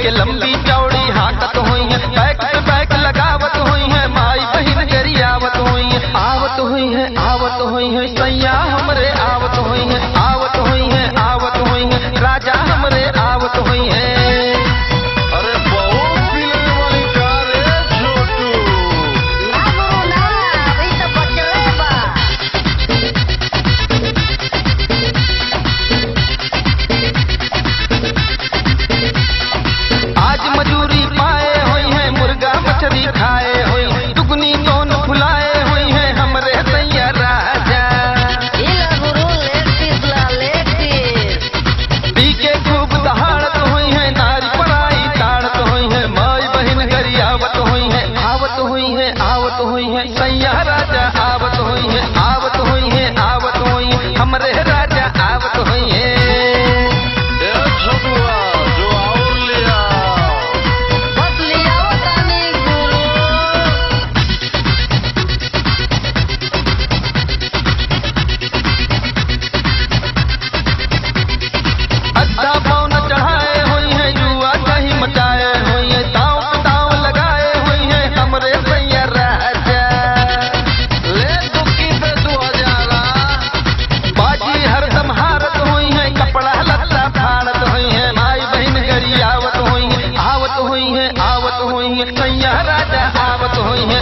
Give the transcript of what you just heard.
के लंबी चौड़ी हाकत हुई है, बैक पे बैक लगावत हुई है, माई बहन गरियावत हुई है, आवत हुई है, आवत हुई है, सैया हमरे आवत हुई है, आवत हुई है, आवत हुई है, राजा हमरे आवत हुई है। अरे बहुत मिलने वाली कार है छोटू। ना गुरु ना, अभी तो बचले बा। आज मजूरी पाए हुई है, मुर्गा मछली खाए हुई, दुगनी कौन फुलाए हुई है, हमरे सैया राजा। इला गुरु लेग ला लेग पी के खूब दहाड़त हुई है, नारी पराई ताड़त हुई है, माई बहन गरियावत हुई है, आवत हुई है, आवत हुई है, सैया राजा आवत हुई है, आवत हुई है, आवत हुई है, हमरे राजा आवत हुई है। ए छोटुआ जो और ले आओ। बस लिया तानी गुरु। अद्धा पौन चढ़ाए हुई है, जुआ कहीं मचाए हुई है, दांव लगाए हुई है, हमरे सैया राजा। ले दुक्की पे 2000। बाजी हरदम हारत हुई है, कपड़ा लत्ता फाड़त हुई है, माई बहन गरियावत हुई है, आवत हुई है, आवत हुई है, सैया राजा आवत हुई है,